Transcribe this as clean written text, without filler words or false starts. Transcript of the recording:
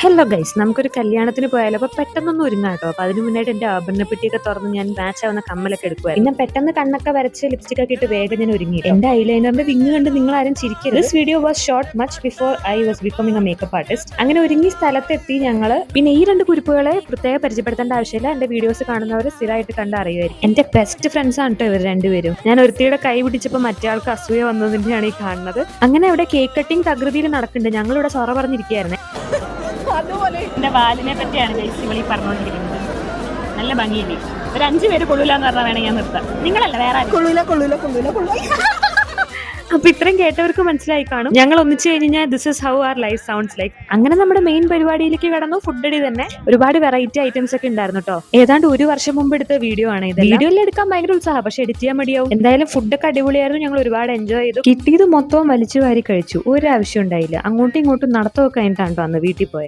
Hello guys, നമുക്കൊരു കല്യാണത്തിന് പോയാലോ? അപ്പൊ പെട്ടെന്നൊന്നും ഒരുങ്ങാം കേട്ടോ. അപ്പൊ അതിന് മുന്നായിട്ട് എന്റെ ആഭരണപ്പെട്ടിയൊക്കെ തുറന്ന് ഞാൻ മാച്ച് ആവുന്ന കമ്മലൊക്കെ എടുക്കുവായിരുന്നു. പിന്നെ പെട്ടെന്ന് കണ്ണൊക്കെ വരച്ച് ലിപ്സ്റ്റിക് ഒക്കെ ഇട്ട് വേഗം ഞാൻ ഒരുങ്ങി. എന്റെ ഐലൈനറിന്റെ വിങ് കണ്ട് നിങ്ങൾ ആരും ചിരിക്കരുത്. This video was shot much before I was becoming a makeup artist. അങ്ങനെ ഒരുങ്ങി സ്ഥലത്തെത്തി ഞങ്ങള്. പിന്നെ ഈ രണ്ട് കുരിപ്പുകളെ പ്രത്യേകം പരിചയപ്പെടുത്തേണ്ട ആവശ്യമില്ല. എന്റെ വീഡിയോസ് കാണുന്നവർ സ്ഥിരമായിട്ട് കണ്ട് അറിയുമായിരിക്കും. എന്റെ ബെസ്റ്റ് ഫ്രണ്ട്സ് ആണ് കേട്ടോ ഇവർ രണ്ടുപേരും. ഞാൻ ഒരുത്തിയുടെ കൈ പിടിച്ചപ്പോൾ മറ്റേ ആൾക്ക് അസൂയ വന്നതിന്റെയാണ് ഈ കാണുന്നത്. അങ്ങനെ ഇവിടെ കേക്ക് കട്ടിംഗ് തകൃതിയിൽ നടക്കുന്നുണ്ട്. ഞങ്ങളിവിടെ സൊറ പറഞ്ഞിരിക്കുകയായിരുന്നു. എന്റെ വാലിനെ പറ്റിയാണ് ജയ്സി വിളി പറഞ്ഞുകൊണ്ടിരിക്കുന്നത്. നല്ല ഭംഗിയില്ലേ? ഒരു 5 പേര് കൊള്ളൂല എന്ന് പറഞ്ഞാൽ വേണമെങ്കിൽ ഞാൻ നിർത്താം. നിങ്ങളല്ല വേറെ അപ്പൊ ഇത്രയും കേട്ടവർക്ക് മനസ്സിലായി കാണും. ഞങ്ങൾ ഒന്നിച്ചു കഴിഞ്ഞാൽ this is how are life sounds like. അങ്ങനെ നമ്മുടെ മെയിൻ പരിപാടിയിലേക്ക് കടന്നു. ഫുഡ് അടി തന്നെ ഒരുപാട് വെറൈറ്റി ഐറ്റംസ് ഒക്കെ ഉണ്ടായിരുന്നു കേട്ടോ. ഏതാണ്ട് 1 വർഷം മുമ്പ് എടുത്ത വീഡിയോ ആണ് ഇത്. വീഡിയോയിൽ എടുക്കാൻ ഭയങ്കര ഉത്സാഹം, പക്ഷെ എഡിറ്റ് ചെയ്യാൻ മടിയാവും. എന്തായാലും ഫുഡൊക്കെ അടിപൊളിയായിരുന്നു. ഞങ്ങൾ ഒരുപാട് എൻജോയ് ചെയ്തു. കിട്ടിയത് മൊത്തവും വലിച്ചു വാരി കഴിച്ചു. ഒരു ആവശ്യം ഉണ്ടായില്ല. അങ്ങോട്ടും ഇങ്ങോട്ടും നടത്തമൊക്കെ കഴിഞ്ഞിട്ടാണ് അന്ന് വീട്ടിൽ പോയത്.